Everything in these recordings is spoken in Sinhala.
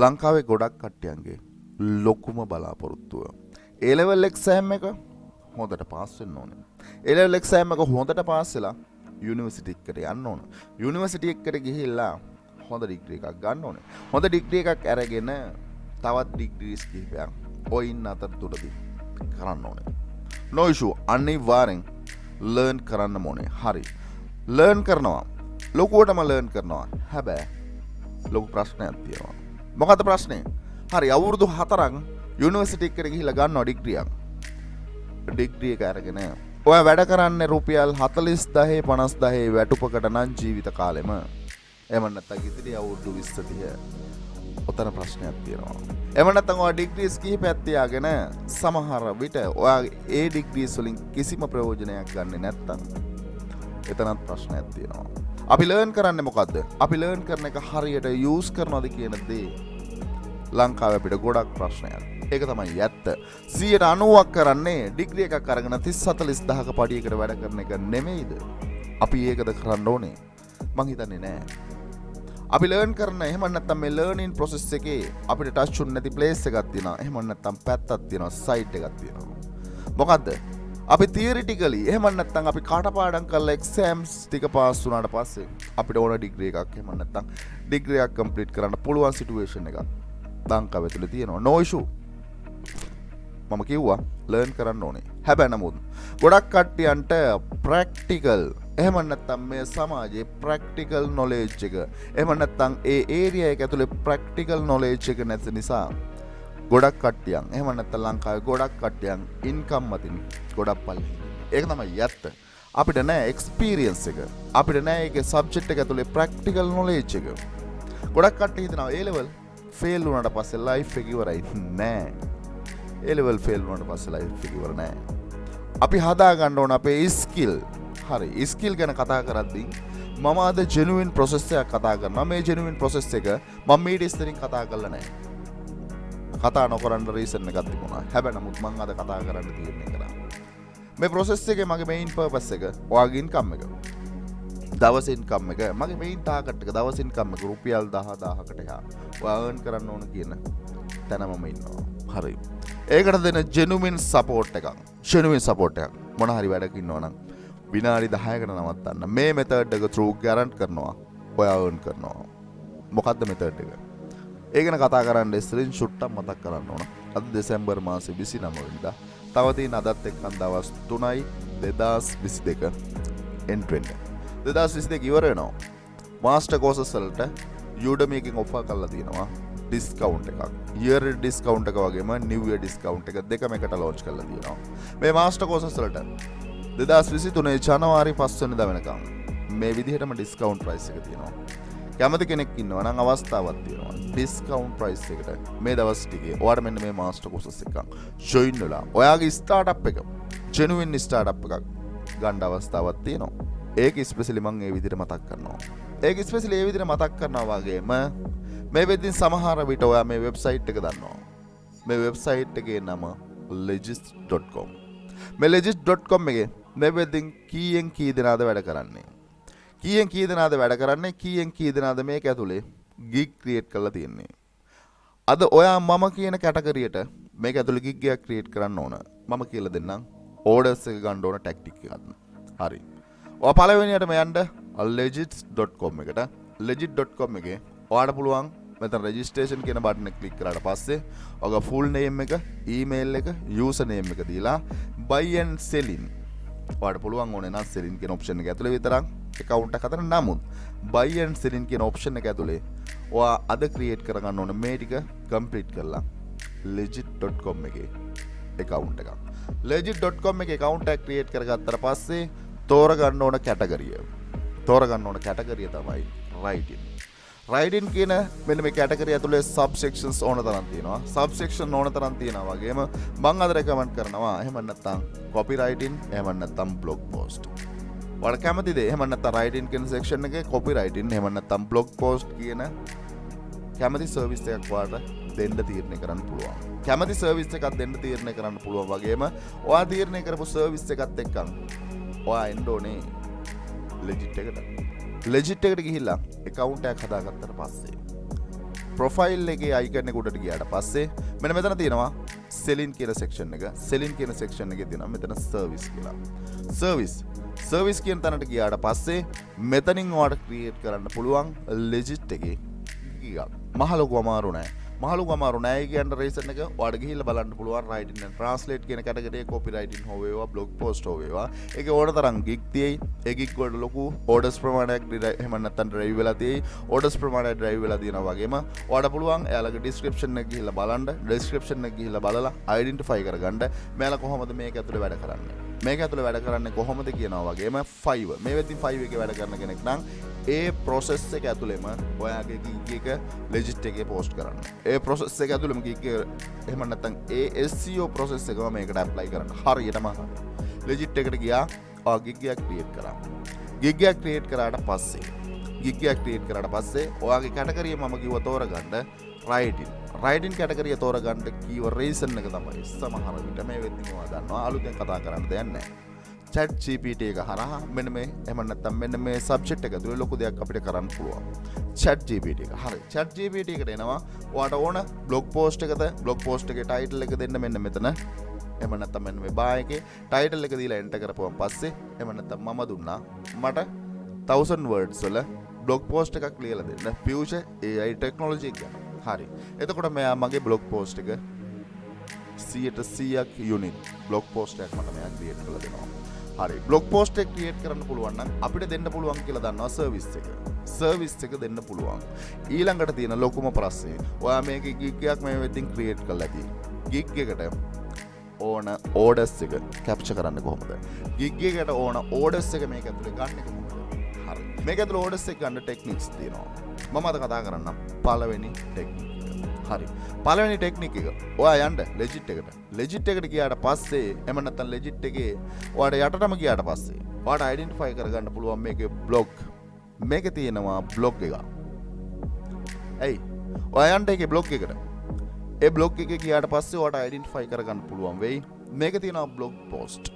ලංකාවේ ගොඩක් කට්ටියන්ගේ ලොකුම බලාපොරොත්තුව A level exam එක හොඳට පාස් වෙන්න ඕනේ. A level exam එක හොඳට පාස් වෙලා යුනිවර්සිටි එකට යන්න ඕන. යුනිවර්සිටි එකට ගිහිල්ලා හොඳ ඩිග්‍රී එකක් ගන්න ඕනේ. හොඳ ඩිග්‍රී එකක් අරගෙන තවත් ඩිග්‍රීස් කිහිපයක් ඔය ඉන්න අතරතුරදී කරන්න ඕනේ. No issue. අනිවාර්යෙන් ලර්න් කරන්න ඕනේ. හරි. ලර්න් කරනවා. ලොකුවටම ලර්න් කරනවා. හැබැයි ලොකු ප්‍රශ්නයක් තියෙනවා. මොකද ප්‍රශ්නේ? හරි අවුරුදු 4ක් යුනිවර්සිටි එකට ගිහිල්ලා ගන්නවා ඩිග්‍රියක්. ඩිග්‍රී එක අරගෙන ඔය වැඩ කරන්නේ රුපියල් 40000 50000 වැටුපකට නම් ජීවිත කාලෙම. එහෙම නැත්නම් ඉතිරි අවුරුදු 20 30 ඔතන ප්‍රශ්නයක් තියෙනවා. එහෙම නැත්නම් ඔය ඩිග්‍රීස් කිහිපයක් තියාගෙන සමහර විට ඔයා ඒ ඩිග්‍රීස් වලින් කිසිම ප්‍රයෝජනයක් ගන්නෙ නැත්නම් එතනත් ප්‍රශ්නයක් තියෙනවා. අපි ලර්න් කරන්නේ මොකද්ද? අපි ලර්න් කරන එක හරියට යූස් කරනවද කියන දේ ලංකාවේ අපිට ගොඩක් ප්‍රශ්නයක්. ඒක තමයි ඇත්ත. 90%ක් කරන්නේ ඩිග්‍රී එකක් අරගෙන 30 40000ක පඩියකට වැඩ කරන එක නෙමෙයිද? අපි ඒකද කරන්න ඕනේ? මං හිතන්නේ නෑ. අපි ලර්න් කරන එහෙම නැත්නම් මේ ලර්නින් ප්‍රොසෙස් එකේ අපිට ටච් උන් නැති ප්ලේස් එකක් තියෙනවා. එහෙම නැත්නම් පැත්තක් තියෙනවා, සයිට් එකක් තියෙනවා. මොකද්ද? අපි තියරිටිකලි එහෙම නැත්නම් අපි කටපාඩම් කරලා එක්සෑම්ස් ටික පාස් වුණාට පස්සේ අපිට ඕන ඩිග්‍රී එකක් එහෙම නැත්නම් ඩිග්‍රී එකක් කම්ප්ලීට් කරන්න පුළුවන් සිටුේෂන් එකක් ලංකාවේ තුල තියෙනවා. no issue. මම කිව්වා ලර්න් කරන්න ඕනේ. හැබැයි නමුත් ගොඩක් කට්ටියන්ට ප්‍රැක්ටිකල් එහෙම නැත්නම් මේ සමාජයේ ප්‍රැක්ටිකල් නොලෙජ් එක එහෙම නැත්නම් ඒ ඒරියා එක ඇතුලේ ප්‍රැක්ටිකල් නොලෙජ් එක නැති නිසා ගොඩක් කට්ටියන් එහෙම නැත්නම් ලංකාවේ ගොඩක් කට්ටියන් ඉන්කම් මතින් ගොඩක් පල්ලි. ඒක තමයි ඇත්ත. අපිට නෑ එක්ස්පීරියන්ස් එක. අපිට නෑ ඒකේ සබ්ජෙක්ට් එක ඇතුලේ ප්‍රැක්ටිකල් නොලෙජ් එක. ගොඩක් කට්ටිය හිතනවා A level ෆේල් වුණාට පස්සේ ලයිෆ් එක ඉවරයි. නෑ. A level ෆේල් වුණාට පස්සේ ලයිෆ් එක ඉවර නෑ. අපි හදා ගන්න ඕන අපේ ස්කිල්. හරි. ස්කිල් ගැන කතා කරද්දී මම අද ජෙනුයින් ප්‍රොසෙස් එකක් කතා කරනවා. මේ ජෙනුයින් ප්‍රොසෙස් එක මම මීඩියා ස්තරින් කතා කරලා නෑ. කතා නොකරන්න රීසන් එකක් තිබුණා. හැබැයි නමුත් මම අද කතා කරන්න තීරණය කරා. මේ ප්‍රොසෙස් එකේ මගේ මේන් පර්පස් එක ඔයාගේ ඉන්කම් එක. දවස් ඉන්කම් එක මගේ මේන් ටාගට් එක දවස් ඉන්කම් එක රුපියල් 10000කට එහා. ඔයා earn කරන්න ඕන කියන තැන මම ඉන්නවා. හරි. ඒකට දෙන ජෙනුයින් සපෝට් එකක්. ජෙනුයින් සපෝට් එකක්. මොන හරි වැඩක ඉන්නවා නම් විනාඩි 10කට නවත්තන්න. මේ මෙතඩ් එක through guarantee කරනවා. ඔයා earn කරනවා. මොකද්ද මෙතඩ් එක? ඒ ගැන කතා කරන්න ස්ක්‍රීන් ෂොට් එකක් මතක් කරන්න ඕන. අද දෙසැම්බර් මාසේ 29 වෙනිදා. තව තියෙන අදත් එක්කන් දවස් 3යි 2022 end trend. 2022 ඉවර වෙනවා. මාස්ටර් කෝසස් වලට Udemy එකෙන් ඔෆර් කරලා තියෙනවා ඩිස්කවුන්ට් එකක්. year ඩිස්කවුන්ට් එක වගේම new year ඩිස්කවුන්ට් එක දෙකම එකට ලොන්ච් කරලා තියෙනවා. මේ මාස්ටර් කෝසස් වලට 2023 ජනවාරි 5 වෙනිදා වෙනකම් මේ විදිහටම ඩිස්කවුන්ට් ප්‍රයිස් එක තියෙනවා. කැමති කෙනෙක් ඉන්නවා නම් අවස්ථාවක් තියෙනවා. ඩිස්කවුන්ට් ප්‍රයිස් එකට මේ දවස් ටිකේ ඔයාලට මෙන්න මේ මාස්ටර් කෝසස් එකක් ජොයින් වෙලා ඔයාගේ ස්ටාර්ට්අප් එක ජෙනුයින් ස්ටාර්ට්අප් එකක් ගන්න අවස්ථාවක් තියෙනවා. ඒක ස්පෙෂලි මම මේ විදිහට මතක් කරනවා. ඒක ස්පෙෂලි මේ විදිහට මතක් කරනවා වගේම මේ වෙද්දින් සමහර විට ඔයා මේ වෙබ්සයිට් එක දන්නවා. මේ වෙබ්සයිට් එකේ නම legit.com. මේ legit.com එකේ මේ වෙද්දින් කීයෙන් කී දෙනාද වැඩ කරන්නේ? කීයෙන් කී දෙනාද වැඩ කරන්නේ? කීයෙන් කී දෙනාද මේක ඇතුලේ gig create කරලා තියෙන්නේ? අද ඔයා මම කියන කැටගරියට මේක ඇතුලේ gig එකක් create කරන්න ඕන. මම කියලා දෙන්නම් orders එක ගන්න ඕන tactic එකක්. හරි. ඔයා පළවෙනියටම යන්න legit.com එකට. legit.com එකේ ඔයාට පුළුවන් මෙතන registration කියන බටන් එක ක්ලික් කරාට පස්සේ ඔයාගේ full name එක, email එක, user name එක දීලා buy and selling ඔයාට පුළුවන් ඕනේ නම් selling කියන option එක ඇතුලේ විතරක් account එක හදන්න. නමුත් buy and selling කියන option එක ඇතුලේ ඔයා අද create කරගන්න ඕන මේ ටික complete කරලා legit.com එකේ account එකක්. legit.com එකේ account එක create කරගත්තට පස්සේ තෝරගන්න ඕන කැටගරිය. තෝරගන්න ඕන කැටගරිය තමයි writing. writing කියන මෙන්න මේ කැටගරිය ඇතුලේ subsections ඕන තරම් තියෙනවා. subsection ඕන තරම් තියෙනවා වගේම මම අද recommend කරනවා එහෙම නැත්නම් copywriting එහෙම නැත්නම් blog post. ඔයාලා කැමතිද? එහෙම නැත්නම් writing කියන section එකේ copywriting එහෙම නැත්නම් blog post කියන කැමති service එකක් ඔයාලට දෙන්න තීරණය කරන්න පුළුවන්. කැමති service එකක් දෙන්න තීරණය කරන්න පුළුවන් වගේම ඔයා තීරණය කරපු service එකත් එක්කන් ඔයා එන්න ඕනේ legit එකට. legit එකට ගිහිල්ලා account එකක් හදාගත්තට පස්සේ ප්‍රොෆයිල් එකේ අයිකන් එක උඩට ගියාට පස්සේ මෙන්න මෙතන තියෙනවා සෙලින් කියන සෙක්ෂන් එක. සෙලින් කියන සෙක්ෂන් එකේ තියෙනවා මෙතන සර්විස් කියලා. සර්විස් කියන තැනට ගියාට පස්සේ මෙතනින් ඔයාලට ක්‍රියේට් කරන්න පුළුවන් ලෙජිට් එකේ ගියා. මහ ලොකු අමාරු නෑ. කියන රීසන් එක ඔයාලට ගිහිල්ලා බලන්න පුළුවන්. රයිටින් and translate කියන කැටගරියේ කොපි රයිටින් හෝ වේවා blog post හෝ වේවා. ඒකේ ඕන තරම් gig තියෙයි. ඒ gig වලට ලොකු orders ප්‍රමාණයක් එහෙම නැත්නම් drive වෙලා තියෙයි. orders ප්‍රමාණයක් drive වෙලා තියෙනවා වගේම ඔයාලට පුළුවන් එයාලගේ description එක ගිහිල්ලා බලන්න. description එක ගිහිල්ලා බලලා identify කරගන්න මෙයාලා කොහොමද මේක ඇතුලේ වැඩ කරන්නේ. මේක ඇතුලේ වැඩ කරන්නේ කොහොමද කියනවා වගේම 5 මේ වෙද්දී 5 එකේ වැඩ කරන කෙනෙක් නම් ඒ process එක ඇතුළේම ඔයාගේ gig එක legit එකේ post කරන්න. ඒ process එක ඇතුළේම gig එක එහෙම නැත්නම් ඒ SEO process එකම මේකට apply කරන්න. හරියටම හරි. legit එකට ගියා ඔයා gig එකක් create කරා. gig එකක් create කරාට පස්සේ ඔයාගේ category මම කිව්ව තෝරගන්න writing category තෝරගන්න කීව reason එක තමයි. සමහර විට මේ වෙද්දී මොනවද දන්නවා අලුතෙන් කතා කරන්න දෙයක් නැහැ. ChatGPT එක හරහා මෙන්න මේ එහෙම නැත්නම් මෙන්න මේ සබ්ජෙක්ට් එක ඇතුලේ ලොකු දෙයක් අපිට කරන්න පුළුවන්. ChatGPT එක. හරි. ChatGPT එකට එනවා ඔයාට ඕන blog post එකේ title එක දෙන්න මෙන්න මෙතන. එහෙම නැත්නම් මෙන්න මේ බා එකේ title එක දීලා enter කරපුවම පස්සේ එහෙම නැත්නම් මම දුන්නා මට 1000 words වල blog post එකක් ලියලා දෙන්න. future AI technology එක. හරි. එතකොට මෙයා මගේ blog post එක 100%ක් unique blog post එකක් මට මෙයා create කරලා දෙනවා. හරි. blog post එක create කරන්න පුළුවන් නම් අපිට දෙන්න පුළුවන් කියලා දන්නවා service එක දෙන්න පුළුවන්. ඊළඟට තියෙන ලොකුම ප්‍රශ්නේ ඔයා මේකේ gig එකක් මේ වෙද්දින් create කරලා තියෙන්නේ. gig එකට ඕන orders එක capture කරන්න කොහොමද? gig එකට ඕන orders එක මේක ඇතුලේ ගන්න කොහොමද? හරි. මේක ඇතුලේ orders එක ගන්න techniques තියෙනවා. මම අද කතා කරන්නම් පළවෙනි technique. හරි. පළවෙනි ටෙක්නික් එක ඔයා යන්න legit එකට. legit එකට ගියාට පස්සේ එම නැත්නම් legit එකේ ඔයාට යටටම ගියාට පස්සේ ඔයාට identify කරගන්න පුළුවන් මේකේ blog. මේකේ තියෙනවා blog එක. ඇයි? ඔයා යන්න ඒකේ blog එකට. ඒ blog එකේ ගියාට පස්සේ ඔයාට identify කරගන්න පුළුවන් වෙයි මේකේ තියෙනවා blog post.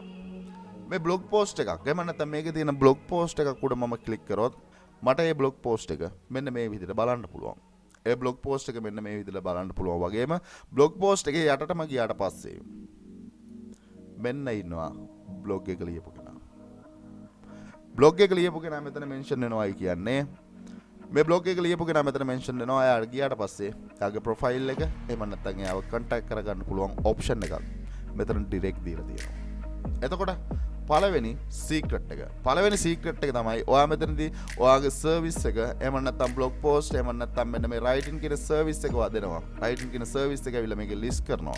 මේ blog post එකක්. එම නැත්නම් මේකේ තියෙන blog post එකක් උඩ මම ක්ලික් කරොත් මට මේ blog post එක මෙන්න මේ විදිහට බලන්න පුළුවන්. ඒ blog post එක මෙන්න මේ විදිහට බලන්න පුළුවන් වගේම blog post එකේ යටටම ගියාට පස්සේ මෙන්න ඉන්නවා blog එක ලියපු කෙනා. blog එක ලියපු කෙනා මෙතන mention වෙනවායි කියන්නේ මේ blog එක ලියපු කෙනා මෙතන mention වෙනවා. එයාට ගියාට පස්සේ එයාගේ profile එක එහෙම නැත්නම් එයාව contact කරගන්න පුළුවන් option එකක් මෙතන direct දීලා තියෙනවා. එතකොට පළවෙනි සීක්‍රට් එක තමයි ඔයා මෙතනදී ඔයාගේ සර්විස් එක එහෙම නැත්නම් blog post එහෙම නැත්නම් මෙන්න මේ writing කියන සර්විස් එක වදෙනවා. writing කියන සර්විස් එක ඇවිල්ලා මේක list කරනවා.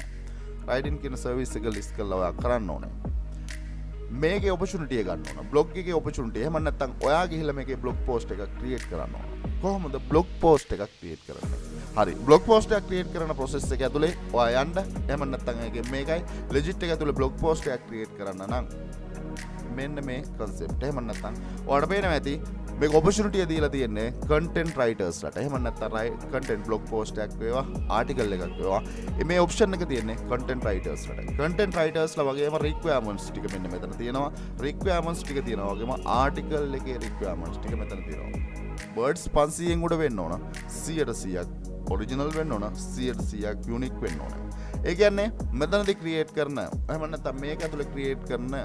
writing කියන සර්විස් එක list කරලා ඔයා කරන්න ඕනේ. මේකේ opportunity එක ගන්න ඕන. blog එකේ opportunity. එහෙම නැත්නම් ඔයා ගිහිල්ලා මේකේ blog post එකක් create කරන්න ඕන. කොහොමද blog post එකක් create කරන්නේ? හරි. blog post එකක් create කරන process එක ඇතුලේ ඔයා යන්න එහෙම නැත්නම් ඒකේ මේකයි legit එක ඇතුලේ blog post එකක් create කරන්න නම් මෙන්න මේ concept. එහෙම නැත්නම් ඔයාලට පේනවා ඇති මේක opportunity දීලා තියෙන්නේ content writers ලට. එහෙම නැත්නම් content blog post එකක් වේවා article එකක් වේවා. මේ option එක තියෙන්නේ content writers ලට. content writers ලා වගේම requirements ටික මෙන්න මෙතන තියෙනවා. requirements ටික තියෙනවා වගේම article එකේ requirements ටික මෙතන තියෙනවා. words 500න් උඩ වෙන්න ඕන. 100%ක් original වෙන්න ඕන. 100%ක් unique වෙන්න ඕන. ඒ කියන්නේ මෙතනදී create කරන එහෙම නැත්නම් මේක ඇතුලේ create කරන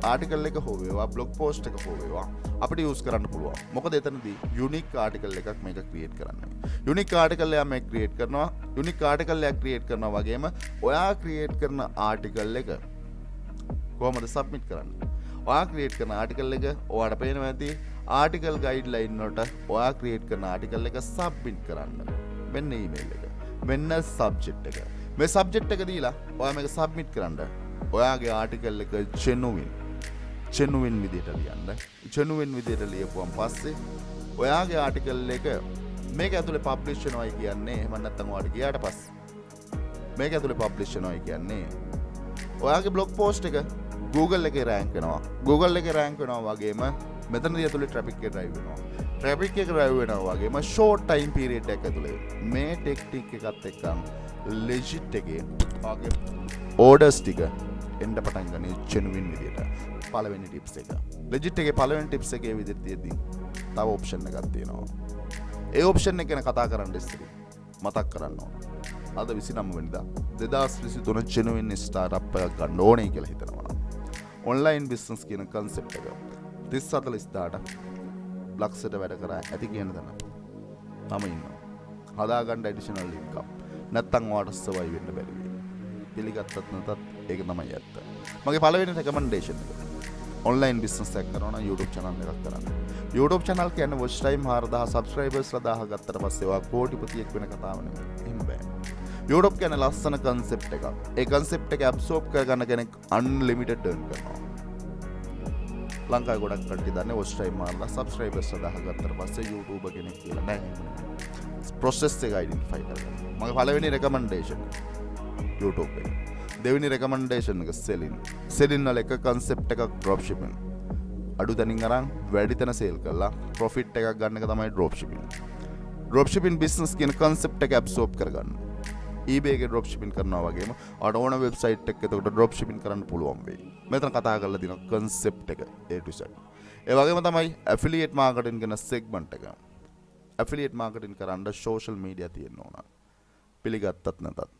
ආටිකල් එක හෝ වේවා blog post එක හෝ වේවා අපිට use කරන්න පුළුවන්. මොකද එතනදී unique article එකක් මේක create කරන්න. unique article එකක් මේක create කරනවා. unique article එකක් create කරනවා වගේම ඔයා create කරන article එක කොහොමද submit කරන්නේ? ඔයා create කරන article එක ඔයාට පේනවා ඇති article guideline වලට ඔයා create කරන article එක submit කරන්න. මෙන්න email එක. මෙන්න subject එක. මේ subject එක දීලා ඔයා මේක submit කරන්න. ඔයාගේ article එක genuine විදිහට ලියන්න. genuine විදිහට ලියපුවම පස්සේ ඔයාගේ article එක මේක ඇතුලේ publish වෙනවයි කියන්නේ එහෙම නැත්නම් ඔයාට ගියාට පස්සේ මේක ඇතුලේ publish වෙනවයි කියන්නේ ඔයාගේ blog post එක Google එකේ rank වෙනවා. Google එකේ rank වෙනවා වගේම මෙතනදී ඇතුලේ traffic එක drive වෙනවා. traffic එක drive වෙනවා වගේම short time period එකක් ඇතුලේ මේ technique එකත් එක්කම legit එකේ ඔයාගේ orders ටික එන්න පටන් ගන්නේ genuine විදියට. පළවෙනි ටිප්ස් එක. legit එකේ පළවෙනි ටිප්ස් එකේ විදිහට තියෙද්දි තව option එකක් තියෙනවා. ඒ option එක ගැන කතා කරන්න ඉස්සෙල්ලා මතක් කරන්න ඕන. අද 29 වෙනිදා 2023 ජනුවෙනි ස්ටාර්ට්අප් එකක් ගන්න ඕනේ කියලා හිතනවා. ඔන්ලයින් බිස්නස් කියන concept එක 30-40 දාට බ්ලොක්ස්ට වැඩ කරා ඇති කියන දන. මම ඉන්නවා. හදාගන්න ඇඩිෂනල් ඉන්කම්. නැත්තම් ඔයාට සර්වයිව් වෙන්න බැරි වෙයි. පිළිගත්තත් නැතත් ඒක තමයි ඇත්ත. මගේ පළවෙනි රෙකමෙන්ඩේෂන් එක. ඔන්ලයින් බිස්නස් එකක් කරනවා නම් YouTube channel එකක් කරන්න. YouTube channel කියන්නේ watch time 4000 subscribers 1000 ගත්තට පස්සේ ඔයා කෝටිපතියෙක් වෙන කතාව නෙමෙයි. එහෙම බෑ. YouTube කියන්නේ ලස්සන concept එකක්. ඒ concept එක absorb කරගන්න කෙනෙක් unlimited earn කරනවා. ලංකාවේ ගොඩක් කට්ටිය දන්නේ watch time මාරලා subscribers 1000 ගත්තට පස්සේ YouTube කෙනෙක් කියලා නෑ. process එක identify කරගන්න. මගේ පළවෙනි recommendation YouTube එක. දෙවෙනි recommendation එක selling. selling වල එක concept එකක් drop shipping. අඩු තැනින් අරන් වැඩි තැන sale කරලා profit එකක් ගන්න එක තමයි drop shipping. drop shipping business කියන concept එක absorb කරගන්න. eBay එකේ drop shipping කරනවා වගේම ඔයාට ඕන website එකක එතකොට drop shipping කරන්න පුළුවන් වෙයි. මෙතන කතා කරලා දින concept එක A to Z. ඒ වගේම තමයි affiliate marketing කියන segment එක. affiliate marketing කරන්න social media තියෙන්න ඕන. පිළිගත්තත් නැතත්.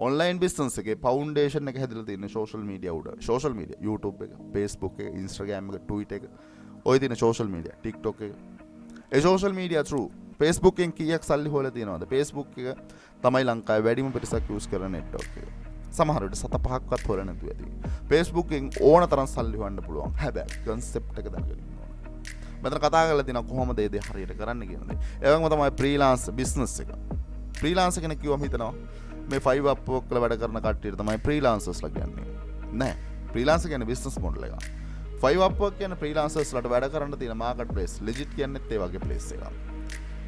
online business එකේ foundation එක හැදලා තියෙන social media උඩ. social media YouTube එක, Facebook එක, Instagram එක, Twitter එක. ඔය තියෙන social media, TikTok එක. ඒ social media through Facebook එකෙන් කීයක් සල්ලි හොයලා තියෙනවද? Facebook එක තමයි ලංකාවේ වැඩිම පිරිසක් use කරන network එක. සමහර විට 7-5ක්වත් හොයලා නැතුව ඇති. Facebook එකෙන් ඕන තරම් සල්ලි හොයන්න පුළුවන්. හැබැයි concept එක දැනගෙන ඉන්න ඕන. මෙතන කතා කරලා තියෙනවා කොහොමද මේ දේ හරියට කරන්න කියන දේ. ඒ වගේම තමයි freelance business එක. freelance කෙනෙක් කිව්වම හිතනවා මේ 5 Upwork වල වැඩ කරන කට්ටියට තමයි freelancers ලා කියන්නේ. නෑ. freelancer කියන්නේ business model එකක්. 5 Upwork කියන්නේ freelancers ලාට වැඩ කරන්න තියෙන market place. legit කියන්නේත් ඒ වගේ place එකක්.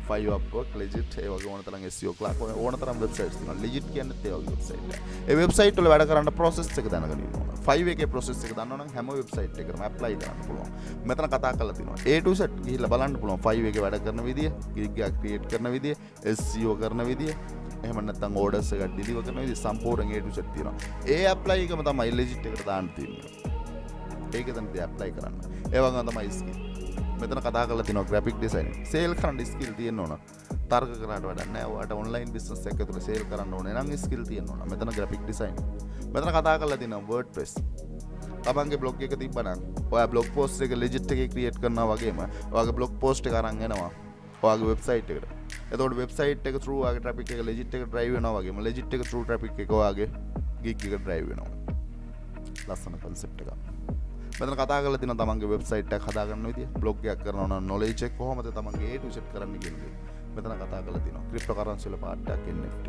5 Upwork legit ඒ වගේ ඕන තරම් SEO ක්ලාක් ඕන තරම් websites තියෙනවා. legit කියන්නේත් ඒ වගේ website එක. ඒ website වල වැඩ කරන්න process එක දැනගෙන ඉන්න ඕන. 5 එකේ process එක දන්නවනම් හැම website එකකටම apply කරන්න පුළුවන්. මෙතන කතා කරලා තියෙනවා A to Z ගිහිල්ලා බලන්න පුළුවන් 5 එකේ වැඩ කරන විදිය, gig එක create කරන විදිය, SEO කරන විදිය, එහෙම නැත්නම් orders එක deliver කරන විදිය සම්පූර්ණ A to Z තියෙනවා. ඒ apply එකම තමයි legit එකට දාන්න තියෙන්නේ. ඒක දැන් apply කරන්න. ඒ වගේම තමයි skill. මෙතන කතා කරලා තියෙනවා graphic designing. sale කරන්න skill තියෙන්න ඕන. තර්ක කරාට වැඩක් නැහැ. ඔයාට online business එකක තුල sale කරන්න ඕනේ නම් skill තියෙන්න ඕන. මෙතන graphic design. මෙතන කතා කරලා තියෙනවා WordPress. තමන්ගේ blog එක තිබ්බනම් ඔයා blog post එක legit එකේ create කරනවා වගේම ඔයාගේ blog post එක අරන් එනවා ඔයාගේ website එකට. එතකොට website එක through ඔයාගේ traffic එක legit එක drive වෙනවා වගේම legit එක through traffic එක ඔයාගේ gig එක drive වෙනවා. ලස්සන concept එකක්. මෙතන කතා කරලා තියෙනවා තමන්ගේ වෙබ්සයිට් එකක් හදාගන්න විදිය, බ්ලොග් එකක් කරනවා නම් knowledge එක කොහොමද තමන්ගේ A to Z කරන්න කියන දේ. මෙතන කතා කරලා තියෙනවා cryptocurrency වල part එකක් NFT.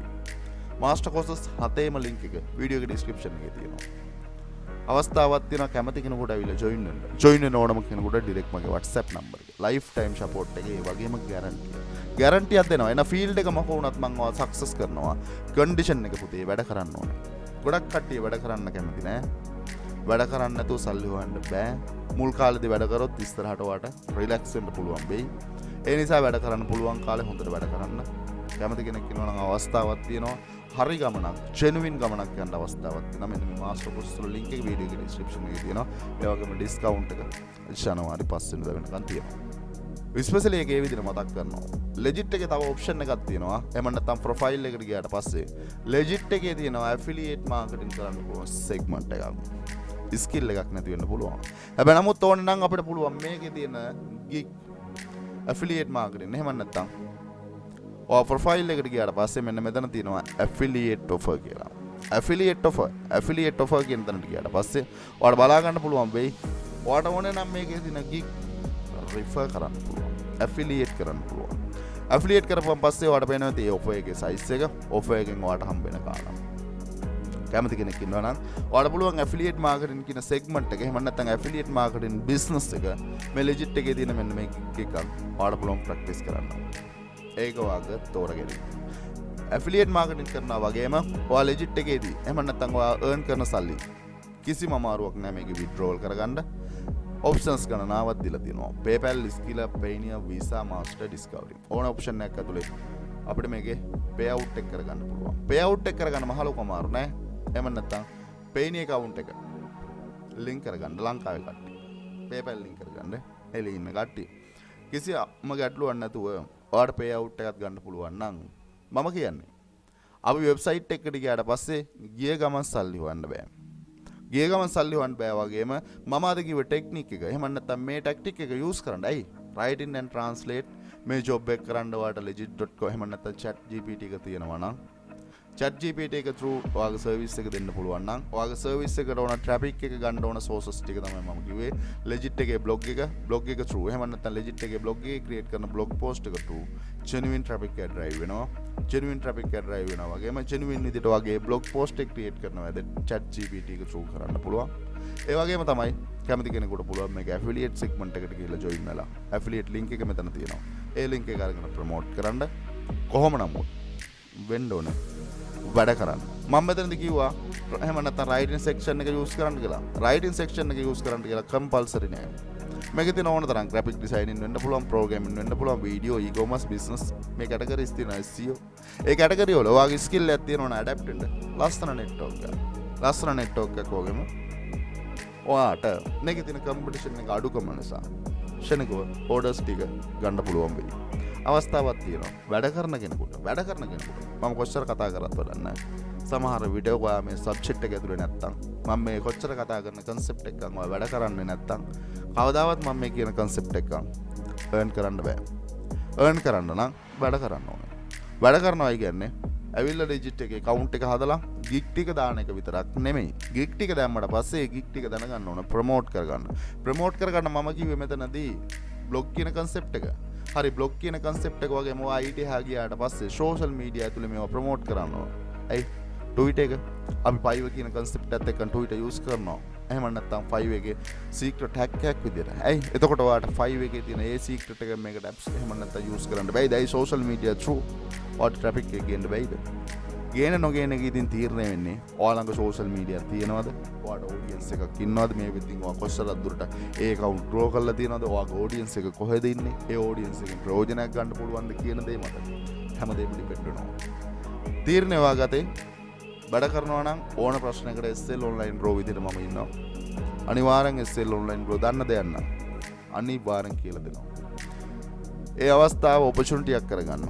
master courses 7ේම link එක වීඩියෝ එකේ description එකේ තියෙනවා. අවස්ථාවක් තියෙනවා කැමති කෙනෙකුට අවිලා join වෙන්න. join වෙන්න ඕනම කෙනෙකුට direct මගේ WhatsApp number එක. lifetime support එකේ ඒ වගේම guarantee එකක් දෙනවා. එන field එක මොක වුණත් මම ඔයාව success කරනවා. condition එක පුතේ වැඩ කරන්න ඕනේ. ගොඩක් කට්ටිය වැඩ කරන්න කැමති නෑ. වැඩ කරන්න නැතුව සල්ලි හොයන්න බෑ. මුල් කාලේදී වැඩ කරොත් ඉස්සරහට ඔයාට රිලැක්ස් වෙන්න පුළුවන් වෙයි. ඒ නිසා වැඩ කරන්න පුළුවන් කාලේ හොඳට වැඩ කරන්න. කැමති කෙනෙක් ඉන්නවා නම් අවස්ථාවක් තියෙනවා. හරි ගමනක්, genuine ගමනක් යන්න අවස්ථාවක් තියෙනවා. මෙන්න මේ මාස්ටර් කෝස් වල link එක වීඩියෝ එකේ description එකේ තියෙනවා. ඒ වගේම discount එක ජනවාරි 5 වෙනිදා වෙනකන් තියෙනවා. ස්පෙෂලි එකේ විදිහට මතක් කරනවා. legit එකේ තව option එකක් තියෙනවා. එහෙම නැත්නම් profile එකට ගියාට පස්සේ legit එකේ තියෙනවා affiliate marketing කරන්න පුළුවන් segment එකක්. ස්කිල් එකක් නැති වෙන්න පුළුවන්. හැබැයි නමුත් ඕනේ නම් අපිට පුළුවන් මේකේ තියෙන gig affiliate marketing. එහෙම නැත්නම් ඔය ප්‍රොෆයිල් එකට ගියාට පස්සේ මෙන්න මෙතන තියෙනවා affiliate offer කියලා. affiliate offer කියන තැනට ගියාට පස්සේ ඔයාලට බලා ගන්න පුළුවන් වෙයි. ඔයාලට ඕනේ නම් මේකේ තියෙන gig refer කරන්න පුළුවන්. affiliate කරන්න පුළුවන්. affiliate කරපුවන් පස්සේ ඔයාලට පේනවා මේ offer එකේ size එක, offer එකෙන් ඔයාලට හම්බ වෙන කාරණා. කැමති කෙනෙක් ඉන්නවා නම් ඔයාලට පුළුවන් affiliate marketing කියන segment එක එහෙම නැත්නම් affiliate marketing business එක මේ legit එකේ තියෙන මෙන්න මේ එකක් ඔයාලට පුළුවන් practice කරන්න. ඒක වාගේ තෝරගෙන. affiliate marketing කරනවා වගේම ඔයා legit එකේදී එහෙම නැත්නම් ඔයා earn කරන සල්ලි කිසිම අමාරුවක් නැහැ මේක withdrawal කරගන්න. options ගණනාවක් දීලා තියෙනවා. PayPal, Skilla, Payoneer, Visa, Master, Discovery. ඕන option එකක් ඇතුලේ අපිට මේකේ payout එක කරගන්න පුළුවන්. payout එක කරගන්න මහ ලොකු අමාරු නෑ. එහෙම නැත්නම් Payoneer account එක link කරගන්න ලංකාවේ කට්ටිය. PayPal link කරගන්න එළි ඉන්න කට්ටිය. කිසිම ගැටලුවක් නැතුව ඔයාලට payout එකක් ගන්න පුළුවන් නම් මම කියන්නේ අපි වෙබ්සයිට් එකට ගියාට පස්සේ ගිය ගමන් සල්ලි හොයන්න බෑ. ගිය ගමන් සල්ලි හොයන්න බෑ වගේම මම අද කිව්ව ටෙක්නික් එක. එහෙම නැත්නම් මේ ටැක්ටික් එක යූස් කරන්න. ඇයි? writing and translate මේ ජොබ් එක කරන්න ඔයාලට legit.co එහෙම නැත්නම් ChatGPT එක තියෙනවා නම් ChatGPT එක through ඔයාගේ සර්විස් එක දෙන්න පුළුවන් නම් ඔයාගේ සර්විස් එකට ඕන traffic එක ගන්න ඕන sources ටික තමයි මම කිව්වේ. legit එකේ blog එක through එහෙම නැත්නම් legit එකේ blog එක create කරන blog post එක through genuine traffic එක drive වෙනවා. genuine traffic එක drive වෙනවා වගේම genuine විදිහට ඔයාගේ blog post එක create කරනවා. දැන් ChatGPT එක through කරන්න පුළුවන්. ඒ වගේම තමයි කැමති කෙනෙකුට පුළුවන් මේක affiliate segment එකට ගිහලා join වෙලා affiliate link එක මෙතන තියෙනවා. ඒ link එක අරගෙන promote කරන්න කොහොම නමුත් වෙන්න ඕනේ වැඩ කරන්න. මම මෙතනදී කිව්වා එහෙම නැත්නම් writing section එක use කරන්න කියලා. writing section එක use කරන්න කියලා compulsory නෑ. මේකේ තියෙන ඕන තරම් graphic designing වෙන්න පුළුවන්, programming වෙන්න පුළුවන්, video, e-commerce, business මේ categories තියෙනවා SEO. ඒ category වල ඔයාගේ skill එකක් තියෙනවා adapt වෙන්න. ලස්සන network එක. ලස්සන network එකක් වගේම ඔයාට මේකේ තියෙන competition එක අඩුකම නිසා ෂණිකව orders ටික ගන්න පුළුවන් වෙයි. අවස්ථාවක් තියෙනවා වැඩ කරන කෙනෙකුට මම කොච්චර කතා කරත් වැඩක් නැහැ. සමහර විඩියෝ ඔයා මේ සබ්ජෙක්ට් එක ඇතුලේ නැත්තම් මම මේ කොච්චර කතා කරන concept එකක් ඔයා වැඩ කරන්නේ නැත්තම් කවදාවත් මම මේ කියන concept එකක් earn කරන්න බෑ. earn කරන්න නම් වැඩ කරන්න ඕනේ. වැඩ කරනවා කියන්නේ ඇවිල්ලා ඩිජිට් එකේ account එක හදලා gig ටික දාන එක විතරක් නෙමෙයි. gig ටික දැම්මට පස්සේ ඒ gig ටික දැනගන්න ඕන ප්‍රොමෝට් කරගන්න මම කිව්වේ මෙතනදී blog කියන concept එක. හරි blog කියන concept එක වගේම ඔයා IT හා ගියාට පස්සේ social media ඇතුලේ මේවා ප්‍රොමෝට් කරන්න ඕන. ඇයි? Twitter එක අපි 5 කියන concept එකත් එක්ක Twitter use කරනවා. එහෙම නැත්නම් 5 එකේ secret hack එකක් විදියට. ඇයි? එතකොට ඔයාට 5 එකේ තියෙන ඒ secret එක මේකට apps එහෙම නැත්නම් use කරන්න බෑයි. දැයි social media through ඔයාට traffic එක ගේන්න බෑයිද? ගේන නොගේන එක ඉතින් තීරණය වෙන්නේ ඔයා ළඟ social media තියෙනවද? ඔයාට audience එකක් ඉන්නවද? මේ විදිහින් ඔයා කොච්චර දුරට ඒ account grow කරලා තියෙනවද? ඔයාගේ audience එක කොහෙද ඉන්නේ? ඒ audience එකෙන් ප්‍රයෝජනයක් ගන්න පුළුවන්ද කියන දේ මත හැමදේම depend වෙනවා. තීරණය වාගතේ වැඩ කරනවා නම් ඕන ප්‍රශ්නයකට SL online pro විදිහට මම ඉන්නවා. අනිවාර්යෙන් SL online pro දන්න දෙයක් නම් අනිවාර්යෙන් කියලා දෙනවා. ඒ අවස්ථාව opportunity එකක් කරගන්න.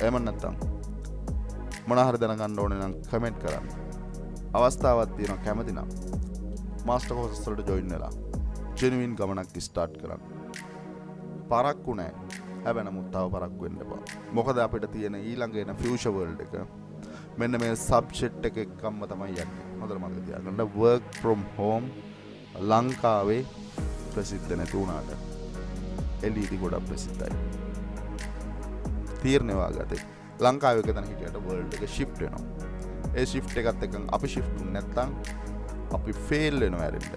එහෙම නැත්නම් මොන හරි දැනගන්න ඕනේ නම් කමෙන්ට් කරන්න. අවස්ථාවක් තියෙනවා කැමති නම් මාස්ටර් කෝසස් වලට ජොයින් වෙලා ජෙනුයින් ගමනක් ස්ටාර්ට් කරන්න. පරක්කු නැහැ. හැබැයි නමුත් තව පරක්කු වෙන්න එපා. මොකද අපිට තියෙන ඊළඟ එන ෆියුචර් වර්ල්ඩ් එක මෙන්න මේ සබ්ජෙක්ට් එක එක්කම තමයි යන්නේ. හොඳට මතක තියාගන්න work from home ලංකාවේ ප්‍රසිද්ධ නැති වුණාට LED ගොඩක් ප්‍රසිද්ධයි. තීරණය වාගතේ ලංකාවේ එක තැන හිටියට වර්ල්ඩ් එක shift වෙනවා. ඒ shift එකත් එක්ක අපි shift වුනේ නැත්නම් අපි fail වෙනවා ඇරෙන්න.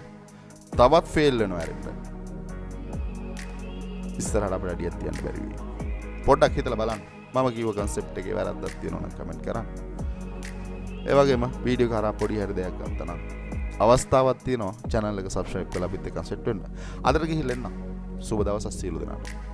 තවත් fail වෙනවා ඇරෙන්න. ඉස්සරහට අපිට අඩියක් තියන්න බැරි වෙයි. පොඩ්ඩක් හිතලා බලන්න. මම කිව්ව concept එකේ වැරද්දක් තියෙනවා නම් කමෙන්ට් කරන්න. ඒ වගේම වීඩියෝ එක හරහා පොඩි හරි දෙයක් ගත්තා නම් අවස්ථාවක් තියෙනවා channel එක subscribe කරලා අපිත් එක්ක set වෙන්න. අදට ගිහිල්ලා එන්න. සුබ දවසක් සියලු දෙනාට.